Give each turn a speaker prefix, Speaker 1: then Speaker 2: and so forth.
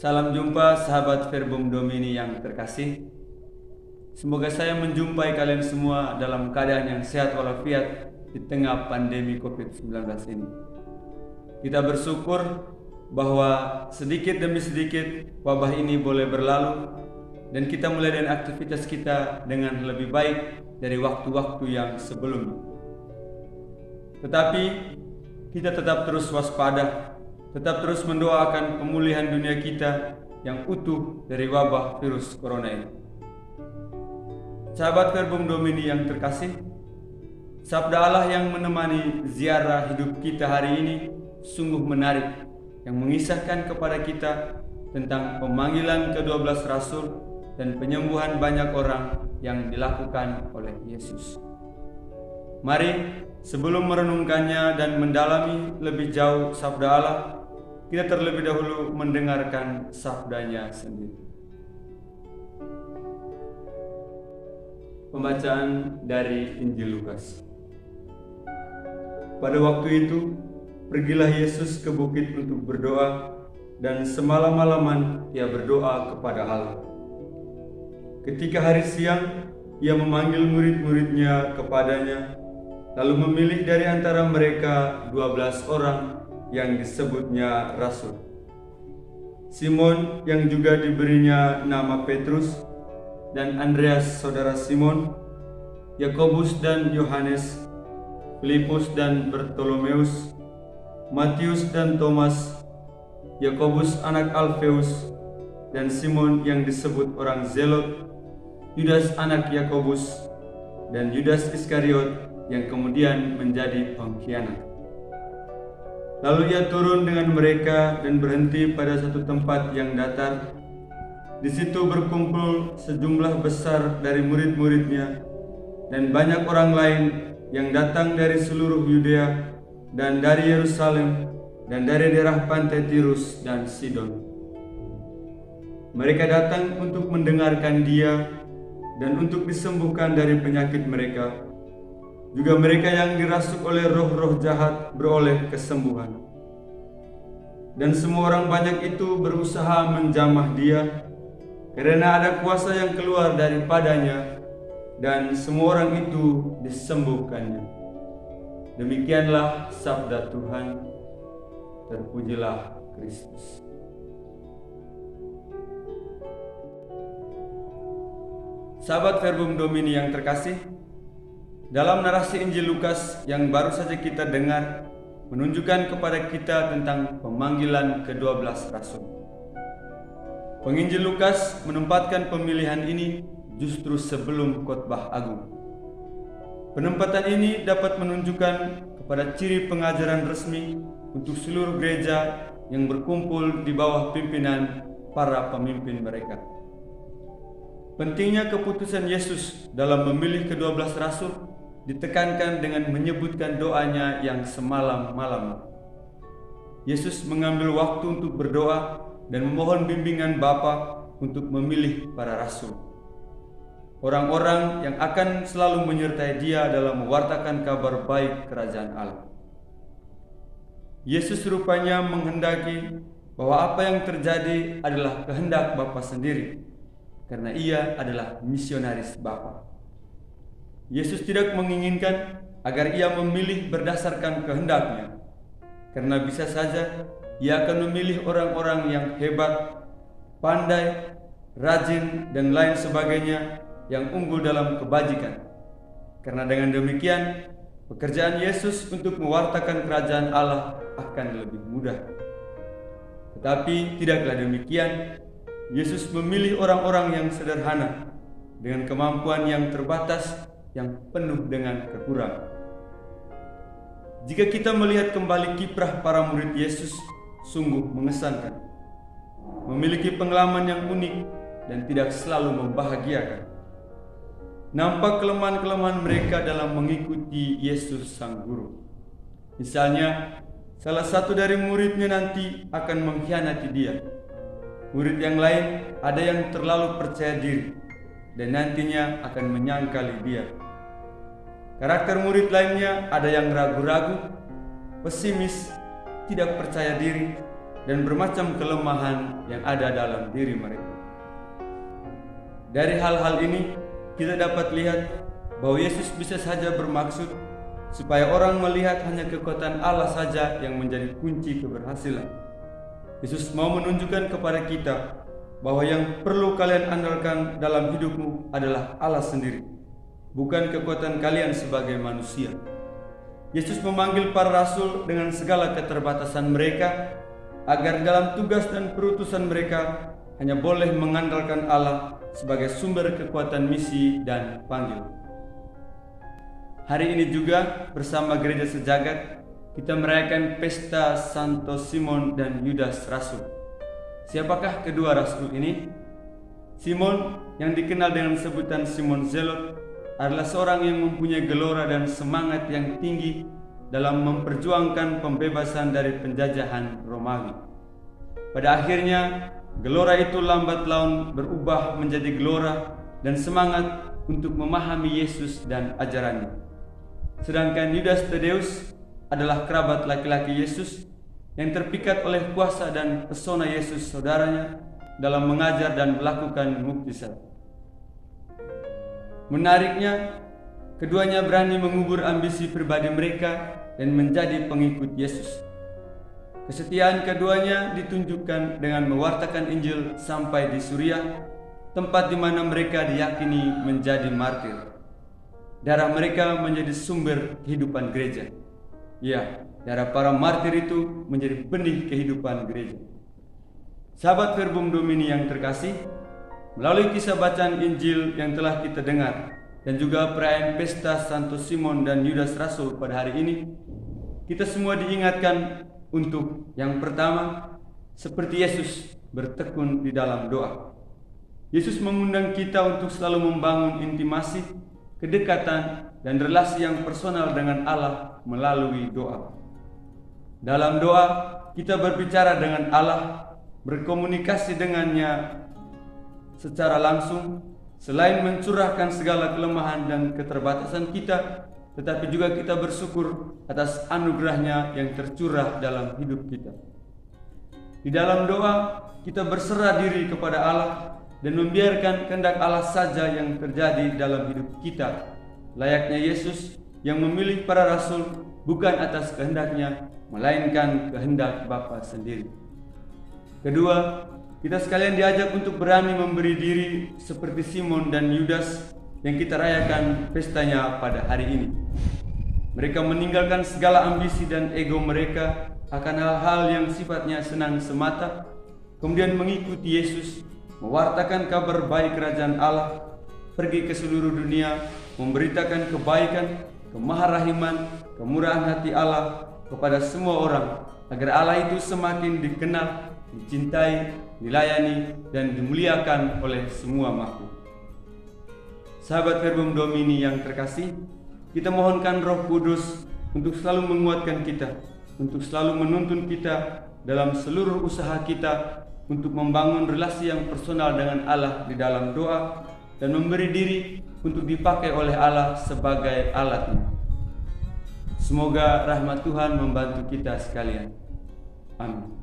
Speaker 1: Salam jumpa sahabat Verbum Domini yang terkasih. Semoga saya menjumpai kalian semua dalam keadaan yang sehat walafiat di tengah pandemi COVID-19 ini. Kita bersyukur bahwa sedikit demi sedikit wabah ini boleh berlalu dan kita mulai dengan aktivitas kita dengan lebih baik dari waktu-waktu yang sebelumnya. Tetapi kita tetap terus waspada, tetap terus mendoakan pemulihan dunia kita yang utuh dari wabah virus corona ini. Sahabat Verbum Domini yang terkasih, sabda Allah yang menemani ziarah hidup kita hari ini sungguh menarik, yang mengisahkan kepada kita tentang pemanggilan ke-12 Rasul dan penyembuhan banyak orang yang dilakukan oleh Yesus. Mari, sebelum merenungkannya dan mendalami lebih jauh sabda Allah, kita terlebih dahulu mendengarkan sabdanya sendiri. Pembacaan dari Injil Lukas. Pada waktu itu, pergilah Yesus ke bukit untuk berdoa, dan semalam-malaman ia berdoa kepada Allah. Ketika hari siang, ia memanggil murid-muridnya kepadanya, lalu memilih dari antara mereka 12 orang yang disebutnya Rasul. Simon yang juga diberinya nama Petrus, dan Andreas saudara Simon, Yakobus dan Yohanes, Filipus dan Bartolomeus, Matius dan Thomas, Yakobus anak Alfeus, dan Simon yang disebut orang Zelot, Yudas anak Yakobus, dan Yudas Iskariot yang kemudian menjadi pengkhianat. Lalu ia turun dengan mereka dan berhenti pada satu tempat yang datar. Di situ berkumpul sejumlah besar dari murid-muridnya dan banyak orang lain yang datang dari seluruh Yudea dan dari Yerusalem dan dari daerah pantai Tirus dan Sidon. Mereka datang untuk mendengarkan dia dan untuk disembuhkan dari penyakit mereka. Juga mereka yang dirasuk oleh roh-roh jahat beroleh kesembuhan. Dan semua orang banyak itu berusaha menjamah dia, karena ada kuasa yang keluar daripadanya, dan semua orang itu disembuhkannya. Demikianlah sabda Tuhan. Terpujilah Kristus. Sahabat Verbum Domini yang terkasih, dalam narasi Injil Lukas yang baru saja kita dengar, menunjukkan kepada kita tentang pemanggilan ke-12 Rasul. Penginjil Lukas menempatkan pemilihan ini justru sebelum khotbah agung. Penempatan ini dapat menunjukkan kepada ciri pengajaran resmi untuk seluruh gereja yang berkumpul di bawah pimpinan para pemimpin mereka. Pentingnya keputusan Yesus dalam memilih ke-12 Rasul ditekankan dengan menyebutkan doanya yang semalam-malam. Yesus mengambil waktu untuk berdoa dan memohon bimbingan Bapa untuk memilih para rasul, orang-orang yang akan selalu menyertai dia dalam mewartakan kabar baik kerajaan Allah. Yesus rupanya menghendaki bahwa apa yang terjadi adalah kehendak Bapa sendiri, karena ia adalah misionaris Bapa. Yesus tidak menginginkan agar ia memilih berdasarkan kehendaknya, karena bisa saja ia akan memilih orang-orang yang hebat, pandai, rajin, dan lain sebagainya yang unggul dalam kebajikan. Karena dengan demikian, pekerjaan Yesus untuk mewartakan kerajaan Allah akan lebih mudah. Tetapi tidaklah demikian. Yesus memilih orang-orang yang sederhana, dengan kemampuan yang terbatas, yang penuh dengan kekurangan. Jika kita melihat kembali kiprah para murid Yesus, sungguh mengesankan. Memiliki pengalaman yang unik dan tidak selalu membahagiakan. Nampak kelemahan-kelemahan mereka dalam mengikuti Yesus Sang Guru. Misalnya, salah satu dari muridnya nanti akan mengkhianati dia. Murid yang lain ada yang terlalu percaya diri dan nantinya akan menyangkali dia. Karakter murid lainnya ada yang ragu-ragu, pesimis, tidak percaya diri, dan bermacam kelemahan yang ada dalam diri mereka. Dari hal-hal ini, kita dapat lihat bahwa Yesus bisa saja bermaksud supaya orang melihat hanya kekuatan Allah saja yang menjadi kunci keberhasilan. Yesus mau menunjukkan kepada kita bahwa yang perlu kalian andalkan dalam hidupmu adalah Allah sendiri, bukan kekuatan kalian sebagai manusia. Yesus memanggil para rasul dengan segala keterbatasan mereka agar dalam tugas dan perutusan mereka hanya boleh mengandalkan Allah sebagai sumber kekuatan misi dan panggilan. Hari ini juga bersama gereja sejagat kita merayakan pesta Santo Simon dan Yudas Rasul. Siapakah kedua rasul ini? Simon yang dikenal dengan sebutan Simon Zelot adalah seorang yang mempunyai gelora dan semangat yang tinggi dalam memperjuangkan pembebasan dari penjajahan Romawi. Pada akhirnya, gelora itu lambat laun berubah menjadi gelora dan semangat untuk memahami Yesus dan ajarannya. Sedangkan Yudas Tadeus adalah kerabat laki-laki Yesus yang terpikat oleh kuasa dan pesona Yesus saudaranya dalam mengajar dan melakukan mukjizat. Menariknya, keduanya berani mengubur ambisi pribadi mereka dan menjadi pengikut Yesus. Kesetiaan keduanya ditunjukkan dengan mewartakan Injil sampai di Suriah, tempat di mana mereka diyakini menjadi martir. Darah mereka menjadi sumber kehidupan gereja. Ya, darah para martir itu menjadi benih kehidupan gereja. Sahabat Verbum Domini yang terkasih, melalui kisah bacaan Injil yang telah kita dengar dan juga perayaan pesta Santo Simon dan Yudas Rasul pada hari ini, kita semua diingatkan untuk yang pertama, seperti Yesus bertekun di dalam doa. Yesus mengundang kita untuk selalu membangun intimasi, kedekatan, dan relasi yang personal dengan Allah melalui doa. Dalam doa, kita berbicara dengan Allah, berkomunikasi dengannya secara langsung, selain mencurahkan segala kelemahan dan keterbatasan kita, tetapi juga kita bersyukur atas anugerahnya yang tercurah dalam hidup kita. Di dalam doa, kita berserah diri kepada Allah dan membiarkan kehendak Allah saja yang terjadi dalam hidup kita, layaknya Yesus yang memilih para rasul bukan atas kehendaknya, melainkan kehendak Bapa sendiri. Kedua, kita sekalian diajak untuk berani memberi diri seperti Simon dan Yudas yang kita rayakan pestanya pada hari ini. Mereka meninggalkan segala ambisi dan ego mereka akan hal-hal yang sifatnya senang semata, kemudian mengikuti Yesus, mewartakan kabar baik kerajaan Allah, pergi ke seluruh dunia, memberitakan kebaikan, kemaharahiman, kemurahan hati Allah kepada semua orang, agar Allah itu semakin dikenal, dicintai, dilayani, dan dimuliakan oleh semua makhluk. Sahabat Verbum Domini yang terkasih, kita mohonkan Roh Kudus untuk selalu menguatkan kita, untuk selalu menuntun kita dalam seluruh usaha kita untuk membangun relasi yang personal dengan Allah di dalam doa dan memberi diri untuk dipakai oleh Allah sebagai alatnya. Semoga rahmat Tuhan membantu kita sekalian. Amin.